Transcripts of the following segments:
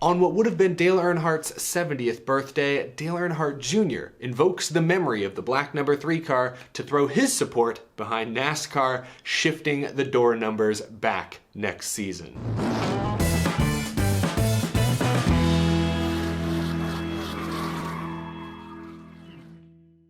On what would have been Dale Earnhardt's 70th birthday, Dale Earnhardt Jr. invokes the memory of the black number 3 car to throw his support behind NASCAR shifting the door numbers back next season.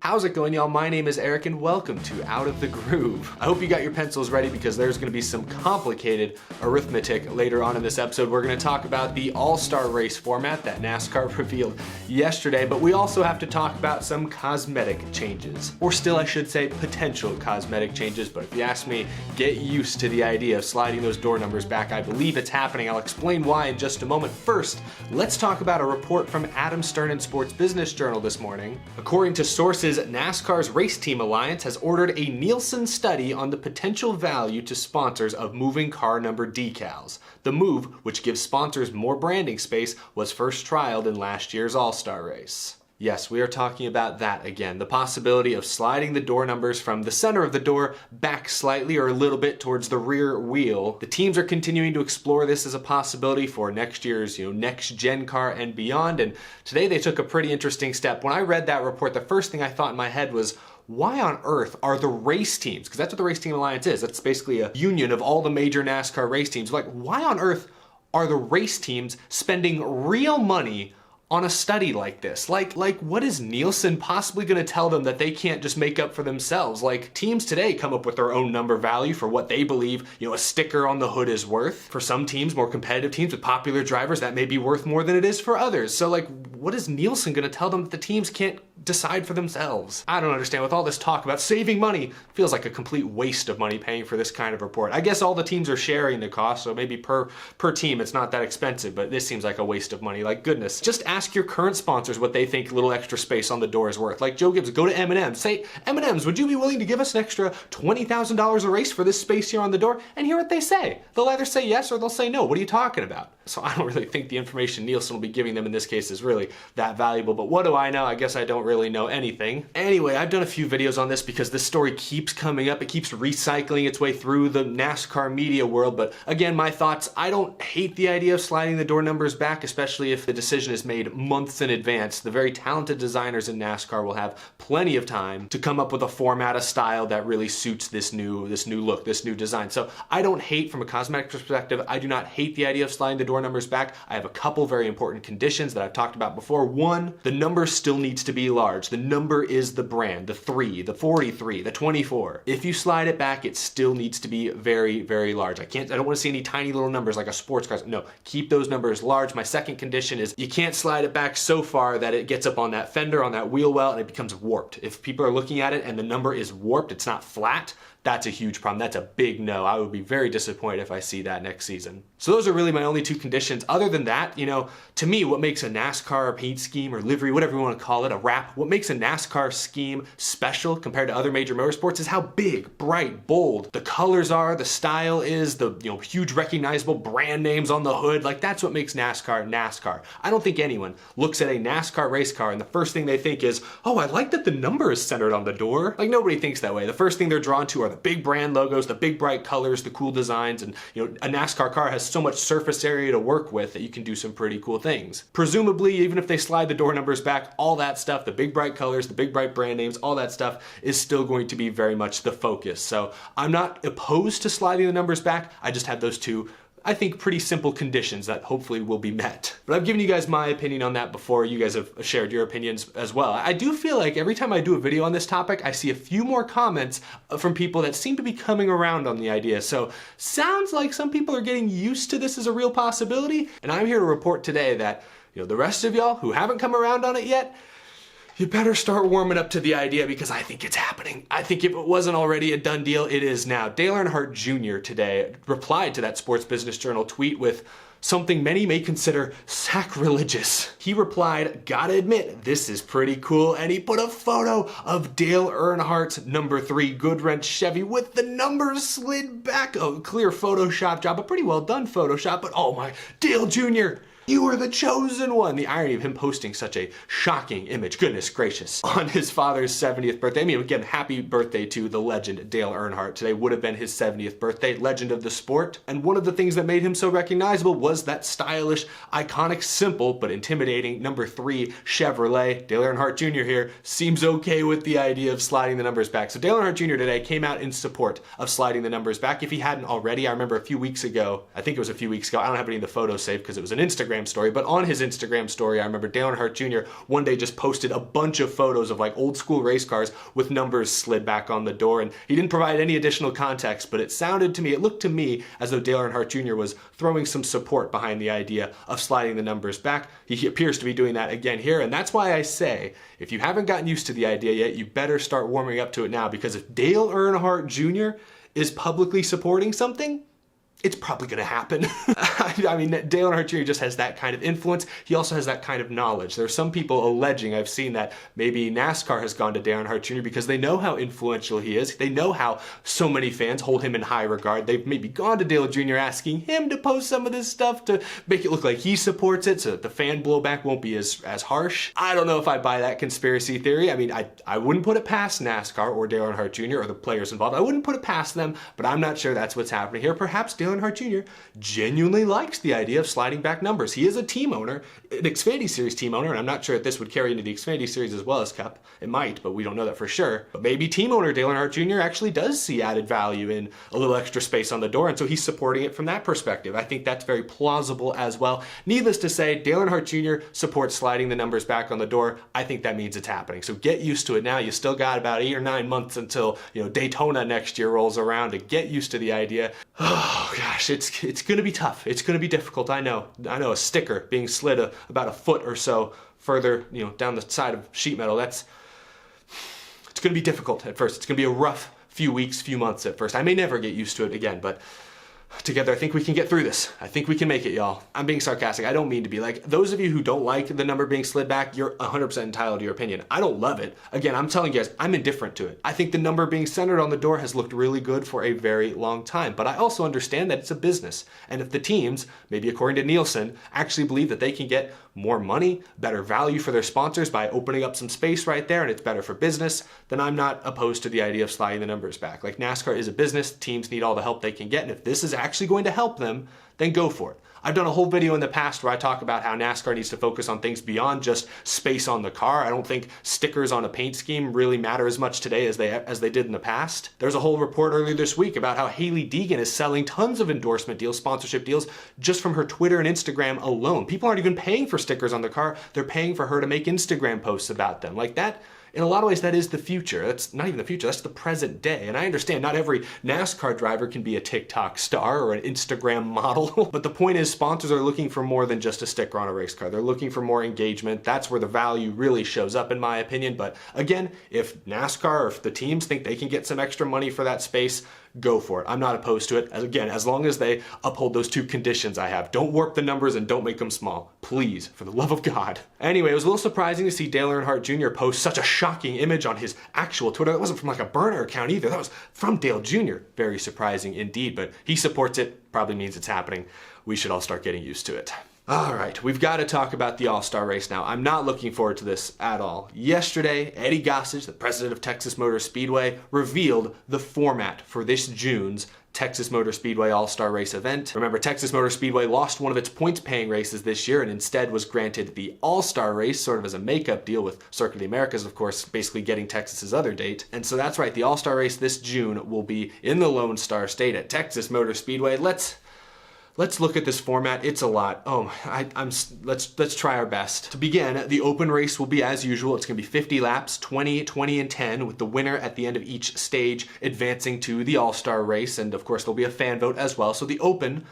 How's it going, y'all? My name is Eric and welcome to Out of the Groove. I hope you got your pencils ready because there's going to be some complicated arithmetic later on in this episode. We're going to talk about the all-star race format that NASCAR revealed yesterday, but we also have to talk about some cosmetic changes. Or still, I should say, potential cosmetic changes, but if you ask me, get used to the idea of sliding those door numbers back. I believe it's happening. I'll explain why in just a moment. First, let's talk about a report from Adam Stern and Sports Business Journal this morning. According to sources, NASCAR's Race Team Alliance has ordered a Nielsen study on the potential value to sponsors of moving car number decals. The move, which gives sponsors more branding space, was first trialed in last year's All-Star race. Yes, we are talking about that again. The possibility of sliding the door numbers from the center of the door back slightly or a little bit towards the rear wheel. The teams are continuing to explore this as a possibility for next year's, next gen car and beyond. And today they took a pretty interesting step. When I read that report, the first thing I thought in my head was, why on earth are the race teams, because that's what the Race Team Alliance is, that's basically a union of all the major NASCAR race teams. Like, why on earth are the race teams spending real money on a study like this? Like what is Nielsen possibly going to tell them that they can't just make up for themselves? Like, teams today come up with their own number value for what they believe, a sticker on the hood is worth. For some teams, more competitive teams with popular drivers, that may be worth more than it is for others. So what is Nielsen going to tell them that the teams can't decide for themselves? I don't understand. With all this talk about saving money, feels like a complete waste of money paying for this kind of report. I guess all the teams are sharing the cost, so maybe per team it's not that expensive, but this seems like a waste of money. Like, goodness, just ask your current sponsors what they think a little extra space on the door is worth. Like Joe Gibbs, go to M&M's, say, M&M's, would you be willing to give us an extra $20,000 a race for this space here on the door? And hear what they say. They'll either say yes or they'll say no. What are you talking about? So I don't really think the information Nielsen will be giving them in this case is really that valuable, but what do I know? I guess I don't really know anything. Anyway, I've done a few videos on this because this story keeps coming up. It keeps recycling its way through the NASCAR media world, but again, my thoughts, I don't hate the idea of sliding the door numbers back, especially if the decision is made months in advance. The very talented designers in NASCAR will have plenty of time to come up with a format, a style that really suits this new look, this new design. So I don't hate, from a cosmetic perspective, I do not hate the idea of sliding the door numbers back. I have a couple very important conditions that I've talked about before. One, the number still needs to be large. The number is the brand, the 3, the 43, the 24. If you slide it back, it still needs to be very, very large. I don't want to see any tiny little numbers like a sports car. No, keep those numbers large. My second condition is you can't slide it back so far that it gets up on that fender, on that wheel well, and it becomes warped. If people are looking at it and the number is warped, it's not flat, that's a huge problem. That's a big no. I would be very disappointed if I see that next season. So those are really my only two conditions. Other than that, to me, what makes a NASCAR paint scheme or livery, whatever you want to call it, a wrap, what makes a NASCAR scheme special compared to other major motorsports is how big, bright, bold the colors are, the style is, the huge recognizable brand names on the hood. Like, that's what makes NASCAR NASCAR. I don't think anyone looks at a NASCAR race car and the first thing they think is, oh, I like that the number is centered on the door. Like, nobody thinks that way. The first thing they're drawn to are the big brand logos, the big bright colors, the cool designs, and a NASCAR car has so much surface area to work with that you can do some pretty cool things. Presumably, even if they slide the door numbers back, all that stuff, the big bright colors, the big bright brand names, all that stuff is still going to be very much the focus. So I'm not opposed to sliding the numbers back. I just have those two, I think, pretty simple conditions that hopefully will be met. But I've given you guys my opinion on that before. You guys have shared your opinions as well. I do feel like every time I do a video on this topic, I see a few more comments from people that seem to be coming around on the idea. So sounds like some people are getting used to this as a real possibility. And I'm here to report today that, the rest of y'all who haven't come around on it yet, you better start warming up to the idea, because I think it's happening. I think if it wasn't already a done deal, it is now. Dale Earnhardt Jr. today replied to that Sports Business Journal tweet with something many may consider sacrilegious. He replied, "Gotta admit, this is pretty cool," and he put a photo of Dale Earnhardt's number 3 Goodwrench Chevy with the numbers slid back. A clear Photoshop job, a pretty well done Photoshop, but oh my, Dale Jr., You are the chosen one. The irony of him posting such a shocking image, goodness gracious, on his father's 70th birthday. I mean, again, happy birthday to the legend Dale Earnhardt. Today would have been his 70th birthday, legend of the sport. And one of the things that made him so recognizable was that stylish, iconic, simple, but intimidating number 3 Chevrolet. Dale Earnhardt Jr. here seems okay with the idea of sliding the numbers back. So Dale Earnhardt Jr. today came out in support of sliding the numbers back. If he hadn't already, I remember a few weeks ago, I think it was a few weeks ago, I don't have any of the photos saved because it was an Instagram story, but on his Instagram story, I remember Dale Earnhardt Jr. one day just posted a bunch of photos of like old school race cars with numbers slid back on the door, and he didn't provide any additional context, but it looked to me as though Dale Earnhardt Jr. was throwing some support behind the idea of sliding the numbers back. He appears to be doing that again here, and that's why I say, if you haven't gotten used to the idea yet, you better start warming up to it now, because if Dale Earnhardt Jr. is publicly supporting something, it's probably going to happen. I mean, Dale Earnhardt Jr. just has that kind of influence. He also has that kind of knowledge. There are some people alleging, I've seen that maybe NASCAR has gone to Dale Earnhardt Jr. because they know how influential he is. They know how so many fans hold him in high regard. They've maybe gone to Dale Jr. asking him to post some of this stuff to make it look like he supports it so that the fan blowback won't be as harsh. I don't know if I buy that conspiracy theory. I mean, I wouldn't put it past NASCAR or Dale Earnhardt Jr. or the players involved. I wouldn't put it past them, but I'm not sure that's what's happening here. Perhaps Dale Earnhardt Jr. genuinely likes the idea of sliding back numbers. He is a team owner, an Xfinity Series team owner, and I'm not sure if this would carry into the Xfinity Series as well as Cup. It might, but we don't know that for sure. But maybe team owner Dale Earnhardt Jr. actually does see added value in a little extra space on the door, and so he's supporting it from that perspective. I think that's very plausible as well. Needless to say, Dale Earnhardt Jr. supports sliding the numbers back on the door. I think that means it's happening. So get used to it now. You still got about 8 or 9 months until, Daytona next year rolls around to get used to the idea. Oh gosh, it's going to be tough. It's going to be difficult. I know a sticker being slid about a foot or so further, down the side of sheet metal. It's going to be difficult at first. It's going to be a rough few weeks, few months at first. I may never get used to it again, but together, I think we can get through this. I think we can make it, y'all. I'm being sarcastic. I don't mean to be. Like, those of you who don't like the number being slid back, you're 100% entitled to your opinion. I don't love it. Again, I'm telling you guys, I'm indifferent to it. I think the number being centered on the door has looked really good for a very long time, but I also understand that it's a business. And if the teams, maybe according to Nielsen, actually believe that they can get more money, better value for their sponsors by opening up some space right there, and it's better for business, then I'm not opposed to the idea of sliding the numbers back. Like, NASCAR is a business, teams need all the help they can get, and if this is actually going to help them, then go for it. I've done a whole video in the past where I talk about how NASCAR needs to focus on things beyond just space on the car. I don't think stickers on a paint scheme really matter as much today as they did in the past. There's a whole report earlier this week about how Hailie Deegan is selling tons of endorsement deals, sponsorship deals, just from her Twitter and Instagram alone. People aren't even paying for stickers on the car. They're paying for her to make Instagram posts about them. Like that, in a lot of ways, that is the future. That's not even the future, that's the present day. And I understand not every NASCAR driver can be a TikTok star or an Instagram model, but the point is sponsors are looking for more than just a sticker on a race car. They're looking for more engagement. That's where the value really shows up, in my opinion. But again, if NASCAR or if the teams think they can get some extra money for that space, go for it. I'm not opposed to it. Again, as long as they uphold those 2 conditions I have. Don't warp the numbers and don't make them small. Please, for the love of God. Anyway, it was a little surprising to see Dale Earnhardt Jr. post such a shocking image on his actual Twitter. That wasn't from like a burner account either. That was from Dale Jr. Very surprising indeed, but he supports it. Probably means it's happening. We should all start getting used to it. All right, we've got to talk about the All-Star race now. I'm not looking forward to this at all. Yesterday, Eddie Gossage, the president of Texas Motor Speedway, revealed the format for this June's Texas Motor Speedway All-Star Race event. Remember, Texas Motor Speedway lost one of its points-paying races this year and instead was granted the All-Star Race, sort of as a makeup deal with Circuit of the Americas, of course, basically getting Texas's other date. And so that's right, the All-Star Race this June will be in the Lone Star State at Texas Motor Speedway. Let's look at this format. It's a lot. Let's try our best. To begin, the open race will be as usual. It's going to be 50 laps, 20, 20, and 10, with the winner at the end of each stage advancing to the All-Star race. And of course, there'll be a fan vote as well. So the open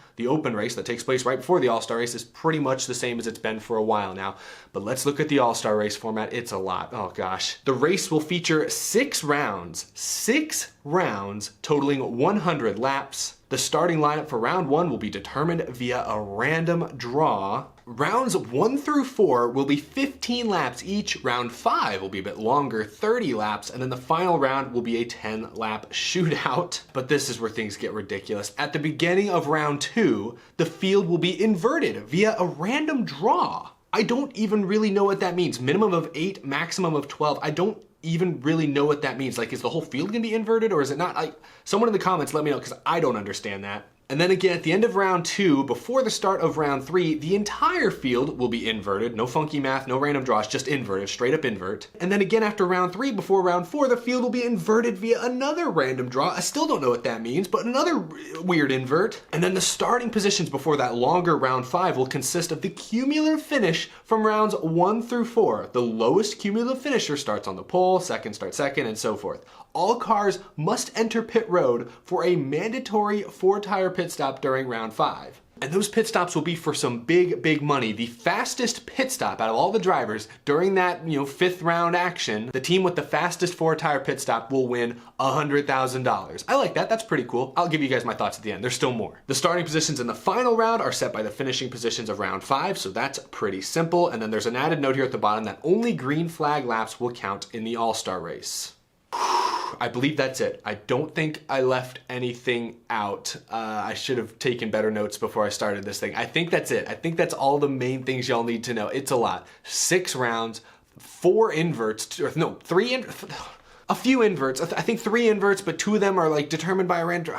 race that takes place right before the All-Star race is pretty much the same as it's been for a while now. But let's look at the All-Star race format. It's a lot. Oh gosh. The race will feature 6 rounds. 6 rounds totaling 100 laps. The starting lineup for round 1 will be determined via a random draw. Rounds 1 through 4 will be 15 laps each. Round 5 will be a bit longer, 30 laps, and then the final round will be a 10-lap shootout. But this is where things get ridiculous. At the beginning of round 2, the field will be inverted via a random draw. I don't even really know what that means. Minimum of 8, maximum of 12. I don't even really know what that means. Like, is the whole field gonna be inverted or is it not? Someone in the comments let me know, because I don't understand that. And then again, at the end of round 2, before the start of round 3, the entire field will be inverted. No funky math, no random draws, just inverted, straight up invert. And then again after round 3, before round 4, the field will be inverted via another random draw. I still don't know what that means, but another weird invert. And then the starting positions before that longer round 5 will consist of the cumulative finish from rounds 1 through 4. The lowest cumulative finisher starts on the pole, second starts second, and so forth. All cars must enter pit road for a mandatory 4-tire pit stop during round 5. And those pit stops will be for some big money. The fastest pit stop out of all the drivers during that, 5th round action, the team with the fastest 4-tire pit stop will win $100,000. I like that, that's pretty cool. I'll give you guys my thoughts at the end, there's still more. The starting positions in the final round are set by the finishing positions of round 5, so that's pretty simple. And then there's an added note here at the bottom that only green flag laps will count in the All-Star race. I believe that's it. I don't think I left anything out. I should have taken better notes before I started this thing. I think that's it. I think that's all the main things y'all need to know. It's a lot. 6 rounds, 4 inverts, or no, 3, a few inverts. I think 3 inverts, but 2 of them are like determined by a random.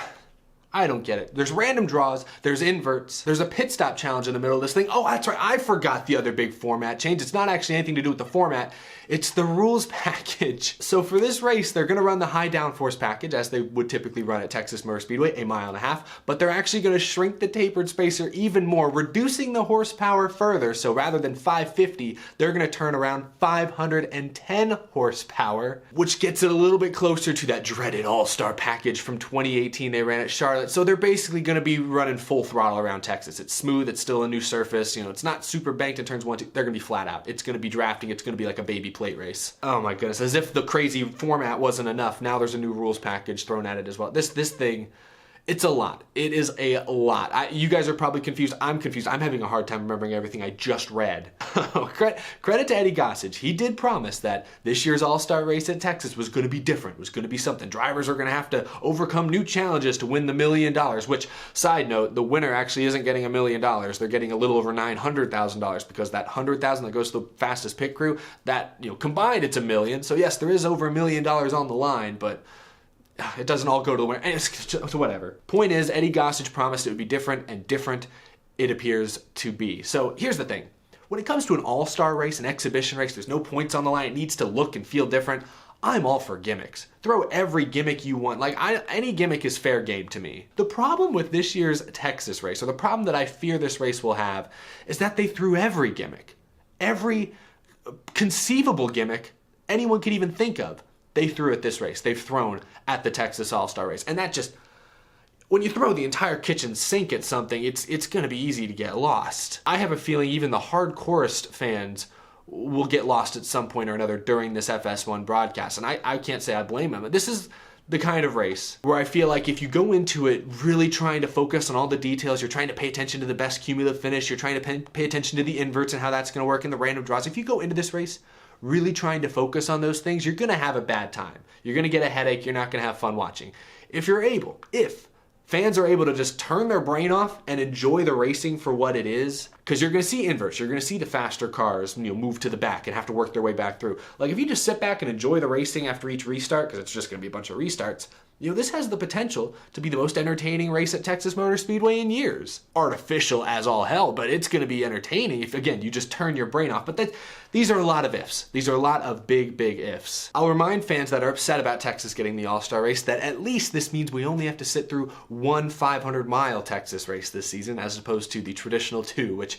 I don't get it. There's random draws, there's inverts, there's a pit stop challenge in the middle of this thing. Oh, that's right, I forgot the other big format change. It's not actually anything to do with the format, it's the rules package. So for this race, they're gonna run the high downforce package as they would typically run at Texas Motor Speedway, 1.5 miles, but they're actually gonna shrink the tapered spacer even more, reducing the horsepower further. So rather than 550, they're gonna turn around 510 horsepower, which gets it a little bit closer to that dreaded All-Star package from 2018 they ran at Charlotte. So they're basically going to be running full throttle around Texas. It's smooth, it's still a new surface, it's not super banked in turns 1, 2. They're going to be flat out. It's going to be drafting, it's going to be like a baby plate race. Oh my goodness, as if the crazy format wasn't enough, now there's a new rules package thrown at it as well. This thing, it's a lot. It is a lot. You guys are probably confused. I'm confused. I'm having a hard time remembering everything I just read. Credit to Eddie Gossage. He did promise that this year's All-Star race at Texas was going to be different. It was going to be something. Drivers are going to have to overcome new challenges to win the $1 million, which, side note, the winner actually isn't getting $1 million. They're getting a little over $900,000 because that $100,000 that goes to the fastest pit crew, that, combined it's $1 million. So yes, there is over $1 million on the line, but it doesn't all go to the winner. It's whatever. Point is, Eddie Gossage promised it would be different, and different it appears to be. So here's the thing. When it comes to an all-star race, an exhibition race, there's no points on the line. It needs to look and feel different. I'm all for gimmicks. Throw every gimmick you want. Any gimmick is fair game to me. The problem with this year's Texas race, or the problem that I fear this race will have, is that they threw every gimmick. Every conceivable gimmick anyone could even think of, they threw at this race. They've thrown at the Texas All-Star race. And that just, when you throw the entire kitchen sink at something, it's gonna be easy to get lost. I have a feeling even the hardcorest fans will get lost at some point or another during this FS1 broadcast. And I can't say I blame them. This is the kind of race where I feel like if you go into it really trying to focus on all the details, you're trying to pay attention to the best cumulative finish, you're trying to pay attention to the inverts and how that's gonna work in the random draws. If you go into this race really trying to focus on those things, you're gonna have a bad time. You're gonna get a headache, you're not gonna have fun watching. If fans are able to just turn their brain off and enjoy the racing for what it is, because you're gonna see inverts, you're gonna see the faster cars move to the back and have to work their way back through. Like if you just sit back and enjoy the racing after each restart, because it's just gonna be a bunch of restarts, this has the potential to be the most entertaining race at Texas Motor Speedway in years. Artificial as all hell, but it's gonna be entertaining if, again, you just turn your brain off. But these are a lot of ifs. These are a lot of big ifs. I'll remind fans that are upset about Texas getting the All-Star race that at least this means we only have to sit through one 500-mile Texas race this season, as opposed to the traditional 2, which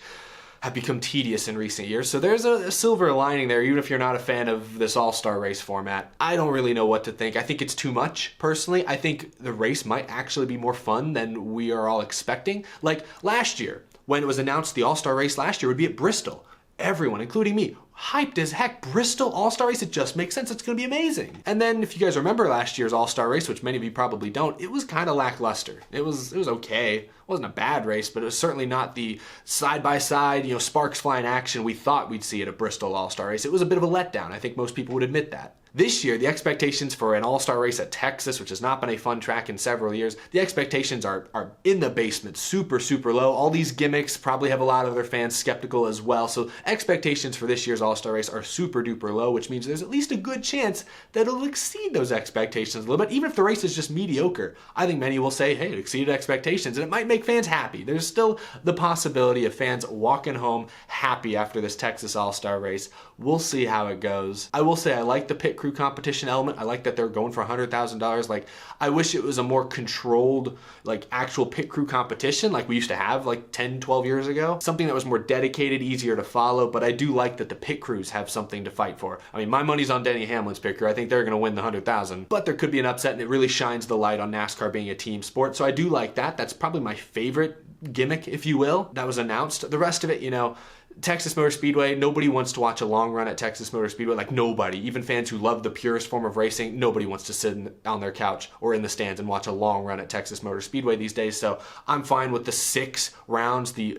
have become tedious in recent years. So there's a silver lining there, even if you're not a fan of this all-star race format. I don't really know what to think. I think it's too much, personally. I think the race might actually be more fun than we are all expecting. Like last year, when it was announced the all-star race last year would be at Bristol. Everyone, including me, hyped as heck. Bristol All-Star Race, it just makes sense. It's gonna be amazing. And then if you guys remember last year's All-Star Race, which many of you probably don't, it was kind of lackluster. It was okay. It wasn't a bad race, but it was certainly not the side-by-side, sparks flying action we thought we'd see at a Bristol All-Star Race. It was a bit of a letdown. I think most people would admit that. This year, the expectations for an all-star race at Texas, which has not been a fun track in several years, the expectations are in the basement, super, super low. All these gimmicks probably have a lot of their fans skeptical as well. So expectations for this year's all-star race are super duper low, which means there's at least a good chance that it'll exceed those expectations a little bit. Even if the race is just mediocre, I think many will say, hey, it exceeded expectations, and it might make fans happy. There's still the possibility of fans walking home happy after this Texas all-star race. We'll see how it goes. I will say I like the pit crew competition element. I like that they're going for $100,000. Like, I wish it was a more controlled, like, actual pit crew competition like we used to have like 10, 12 years ago. Something that was more dedicated, easier to follow, but I do like that the pit crews have something to fight for. I mean, my money's on Denny Hamlin's pit crew. I think they're gonna win the 100,000, but there could be an upset, and it really shines the light on NASCAR being a team sport. So I do like that. That's probably my favorite gimmick, if you will, that was announced. The rest of it, Texas Motor Speedway, nobody wants to watch a long run at Texas Motor Speedway. Like, nobody. Even fans who love the purest form of racing, nobody wants to sit on their couch or in the stands and watch a long run at Texas Motor Speedway these days. So I'm fine with the 6 rounds, the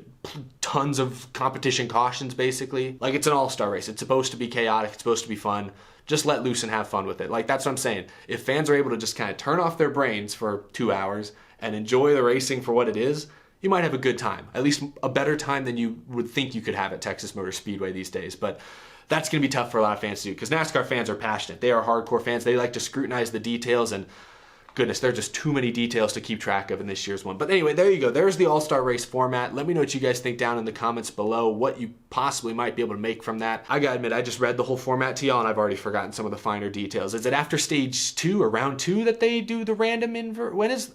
tons of competition cautions, basically. Like, it's an all-star race. It's supposed to be chaotic. It's supposed to be fun. Just let loose and have fun with it. Like, that's what I'm saying. If fans are able to just kind of turn off their brains for 2 hours and enjoy the racing for what it is, you might have a good time, at least a better time than you would think you could have at Texas Motor Speedway these days. But that's going to be tough for a lot of fans to do, because NASCAR fans are passionate. They are hardcore fans. They like to scrutinize the details, and goodness, there are just too many details to keep track of in this year's one. But anyway, there you go. There's the All-Star Race format. Let me know what you guys think down in the comments below, what you possibly might be able to make from that. I gotta admit, I just read the whole format to y'all, and I've already forgotten some of the finer details. Is it after stage 2 or round 2 that they do the random invert? When is...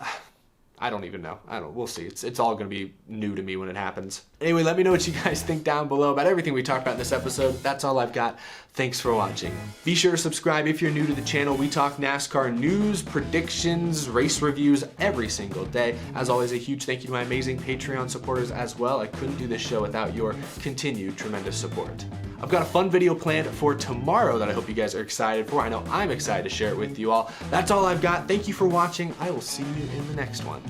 I don't even know. We'll see. It's all gonna be new to me when it happens. Anyway, let me know what you guys think down below about everything we talked about in this episode. That's all I've got. Thanks for watching. Be sure to subscribe if you're new to the channel. We talk NASCAR news, predictions, race reviews every single day. As always, a huge thank you to my amazing Patreon supporters as well. I couldn't do this show without your continued tremendous support. I've got a fun video planned for tomorrow that I hope you guys are excited for. I know I'm excited to share it with you all. That's all I've got. Thank you for watching. I will see you in the next one.